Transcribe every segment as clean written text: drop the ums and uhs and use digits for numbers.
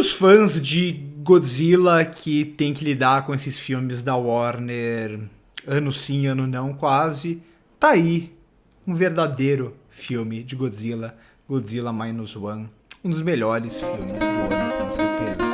Pros fãs de Godzilla que tem que lidar com esses filmes da Warner, ano sim, ano não, quase, tá aí um verdadeiro filme de Godzilla, Godzilla Minus One, um dos melhores filmes do ano, com certeza.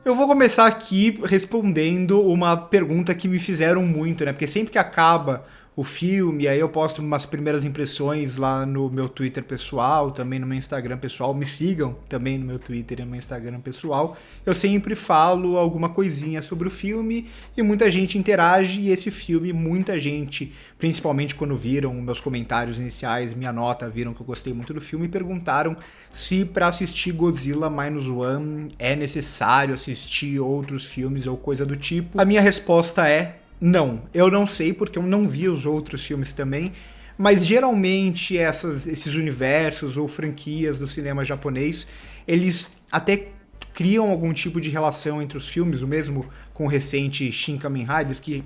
Eu vou começar aqui respondendo uma pergunta que me fizeram muito, né? Porque sempre que acaba o filme, aí eu posto umas primeiras impressões lá no meu Twitter pessoal, também no meu Instagram pessoal. Me sigam também no meu Twitter e no meu Instagram pessoal. Eu sempre falo alguma coisinha sobre o filme e muita gente interage. E esse filme, muita gente, principalmente quando viram meus comentários iniciais, minha nota, viram que eu gostei muito do filme e perguntaram se para assistir Godzilla Minus One é necessário assistir outros filmes ou coisa do tipo. A minha resposta é não. Eu não sei porque eu não vi os outros filmes também, mas geralmente esses universos ou franquias do cinema japonês, eles até criam algum tipo de relação entre os filmes, o mesmo com o recente Shin Kamen Rider, que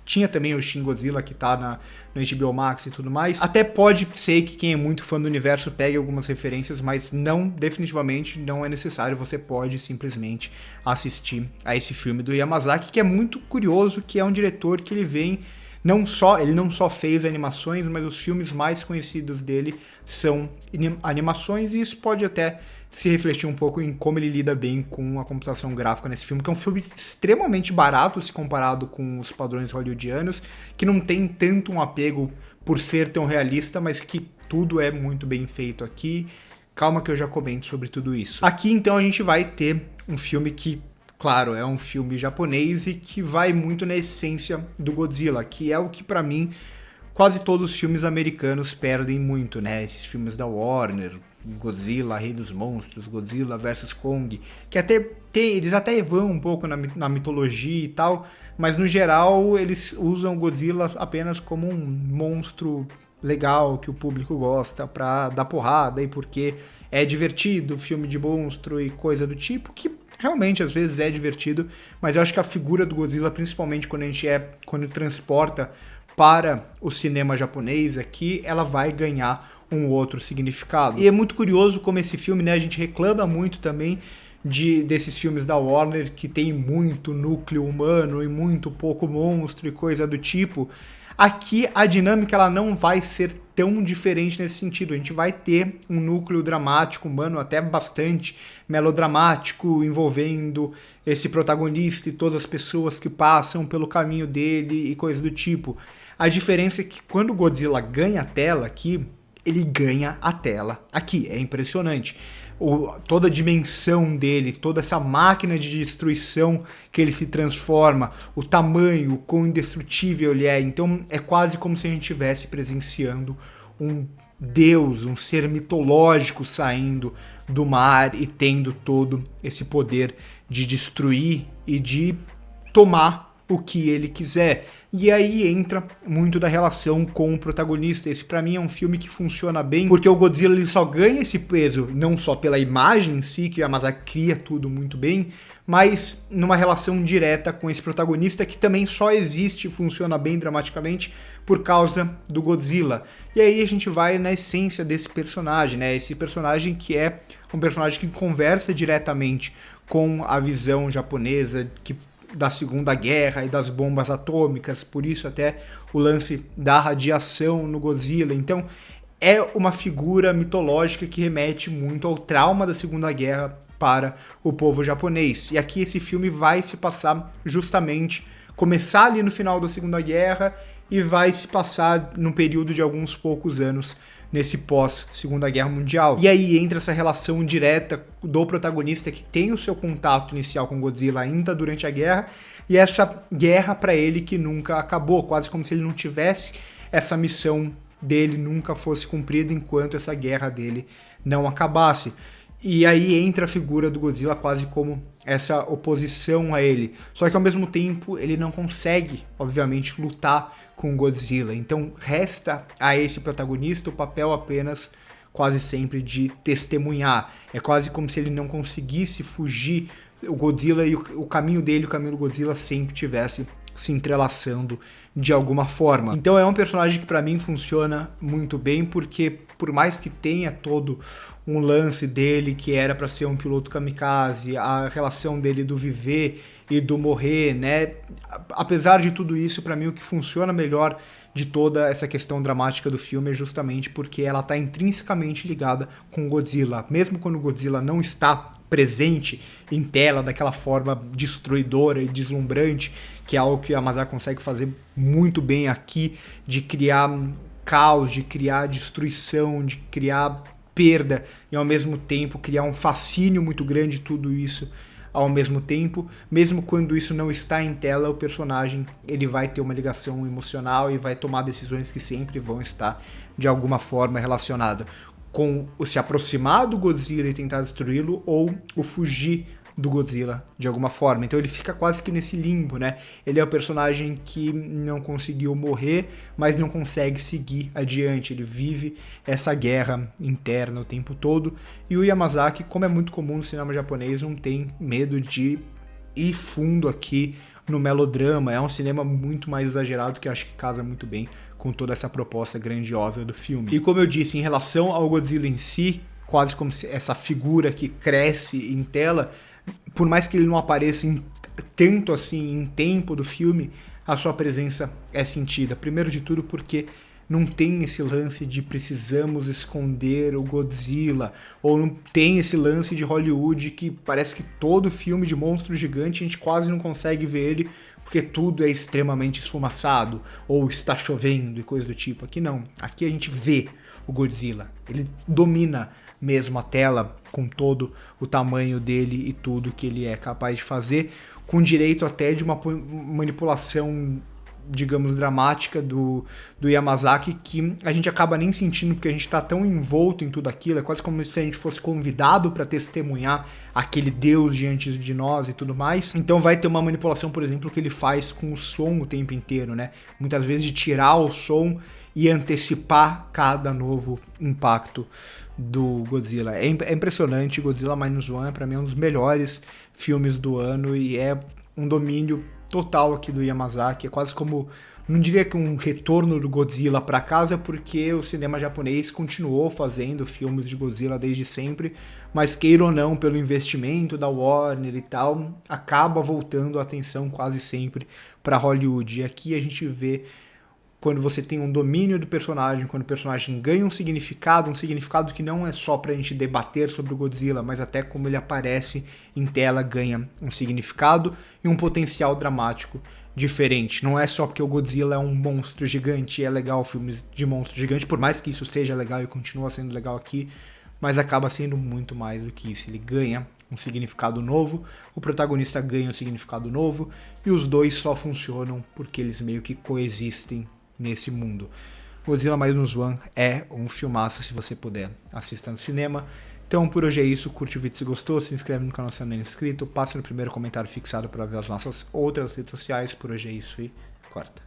tinha também o Shin Godzilla que tá no HBO Max e tudo mais. Até pode ser que quem é muito fã do universo pegue algumas referências, mas não, definitivamente não é necessário. Você pode simplesmente assistir a esse filme do Yamazaki, que é muito curioso, que é um diretor que ele não só fez animações, mas os filmes mais conhecidos dele são animações, e isso pode até se refletir um pouco em como ele lida bem com a computação gráfica nesse filme, que é um filme extremamente barato se comparado com os padrões hollywoodianos, que não tem tanto um apego por ser tão realista, mas que tudo é muito bem feito aqui. Calma que eu já comento sobre tudo isso. Aqui então a gente vai ter um filme que, claro, é um filme japonês e que vai muito na essência do Godzilla, que é o que pra mim quase todos os filmes americanos perdem muito, né? Esses filmes da Warner, Godzilla, Rei dos Monstros, Godzilla vs Kong, que eles até vão um pouco na mitologia e tal, mas no geral eles usam o Godzilla apenas como um monstro legal que o público gosta pra dar porrada e porque é divertido, filme de monstro e coisa do tipo, que realmente às vezes é divertido, mas eu acho que a figura do Godzilla, principalmente quando transporta para o cinema japonês aqui, ela vai ganhar um outro significado. E é muito curioso como esse filme, né, a gente reclama muito também desses filmes da Warner que tem muito núcleo humano e muito pouco monstro e coisa do tipo. Aqui a dinâmica ela não vai ser tão diferente nesse sentido. A gente vai ter um núcleo dramático humano, até bastante melodramático, envolvendo esse protagonista e todas as pessoas que passam pelo caminho dele e coisa do tipo. A diferença é que quando o Godzilla ganha a tela aqui, ele ganha a tela aqui. É impressionante. Toda a dimensão dele, toda essa máquina de destruição que ele se transforma, o tamanho, o quão indestrutível ele é. Então é quase como se a gente estivesse presenciando um deus, um ser mitológico saindo do mar e tendo todo esse poder de destruir e de tomar o que ele quiser. E aí entra muito da relação com o protagonista. Esse pra mim é um filme que funciona bem, porque o Godzilla ele só ganha esse peso, não só pela imagem em si, que o Yamazaki cria tudo muito bem, mas numa relação direta com esse protagonista que também só existe e funciona bem dramaticamente por causa do Godzilla. E aí a gente vai na essência desse personagem, né? Esse personagem que é um personagem que conversa diretamente com a visão japonesa, da Segunda Guerra e das bombas atômicas, por isso até o lance da radiação no Godzilla. Então é uma figura mitológica que remete muito ao trauma da Segunda Guerra para o povo japonês. E aqui esse filme vai se passar justamente, começar ali no final da Segunda Guerra e vai se passar num período de alguns poucos anos nesse pós-Segunda Guerra Mundial. E aí entra essa relação direta do protagonista que tem o seu contato inicial com Godzilla ainda durante a guerra, e essa guerra para ele que nunca acabou, quase como se ele não tivesse essa missão dele, nunca fosse cumprida enquanto essa guerra dele não acabasse. E aí entra a figura do Godzilla quase como essa oposição a ele. Só que ao mesmo tempo ele não consegue, obviamente, lutar com o Godzilla. Então resta a esse protagonista o papel apenas quase sempre de testemunhar. É quase como se ele não conseguisse fugir. O Godzilla e o caminho dele, o caminho do Godzilla sempre tivesse se entrelaçando de alguma forma. Então é um personagem que para mim funciona muito bem, porque por mais que tenha todo um lance dele que era para ser um piloto kamikaze, a relação dele do viver e do morrer, né? Apesar de tudo isso, para mim o que funciona melhor de toda essa questão dramática do filme é justamente porque ela está intrinsecamente ligada com Godzilla. Mesmo quando o Godzilla não está presente em tela daquela forma destruidora e deslumbrante, que é algo que a Yamazaki consegue fazer muito bem aqui, de criar caos, de criar destruição, de criar perda e ao mesmo tempo criar um fascínio muito grande, tudo isso ao mesmo tempo. Mesmo quando isso não está em tela, o personagem ele vai ter uma ligação emocional e vai tomar decisões que sempre vão estar de alguma forma relacionadas com o se aproximar do Godzilla e tentar destruí-lo, ou o fugir do Godzilla de alguma forma. Então ele fica quase que nesse limbo, né? Ele é o personagem que não conseguiu morrer, mas não consegue seguir adiante. Ele vive essa guerra interna o tempo todo. E o Yamazaki, como é muito comum no cinema japonês, não tem medo de ir fundo aqui no melodrama. É um cinema muito mais exagerado, que eu acho que casa muito bem com toda essa proposta grandiosa do filme. E como eu disse, em relação ao Godzilla em si, quase como se essa figura que cresce em tela, por mais que ele não apareça tanto assim em tempo do filme, a sua presença é sentida. Primeiro de tudo porque não tem esse lance de precisamos esconder o Godzilla, ou não tem esse lance de Hollywood que parece que todo filme de monstro gigante a gente quase não consegue ver ele porque tudo é extremamente esfumaçado, ou está chovendo e coisa do tipo. Aqui não, aqui a gente vê o Godzilla, ele domina mesmo a tela com todo o tamanho dele e tudo que ele é capaz de fazer, com direito até de uma manipulação, digamos, dramática do Yamazaki, que a gente acaba nem sentindo porque a gente está tão envolto em tudo aquilo. É quase como se a gente fosse convidado para testemunhar aquele Deus diante de nós e tudo mais. Então vai ter uma manipulação, por exemplo, que ele faz com o som o tempo inteiro, né? Muitas vezes de tirar o som e antecipar cada novo impacto do Godzilla. É impressionante. Godzilla Minus One para mim é um dos melhores filmes do ano e é um domínio total aqui do Yamazaki. É quase como, não diria que um retorno do Godzilla para casa, porque o cinema japonês continuou fazendo filmes de Godzilla desde sempre, mas queira ou não, pelo investimento da Warner e tal, acaba voltando a atenção quase sempre para Hollywood. E aqui a gente vê quando você tem um domínio do personagem, quando o personagem ganha um significado que não é só pra gente debater sobre o Godzilla, mas até como ele aparece em tela ganha um significado e um potencial dramático diferente. Não é só porque o Godzilla é um monstro gigante e é legal filmes de monstro gigante, por mais que isso seja legal e continua sendo legal aqui, mas acaba sendo muito mais do que isso. Ele ganha um significado novo, o protagonista ganha um significado novo e os dois só funcionam porque eles meio que coexistem nesse mundo. Godzilla Minus One é um filmaço, se você puder, assista no cinema. Então por hoje é isso, curte o vídeo se gostou, se inscreve no canal se não é inscrito, passa no primeiro comentário fixado para ver as nossas outras redes sociais. Por hoje é isso e corta.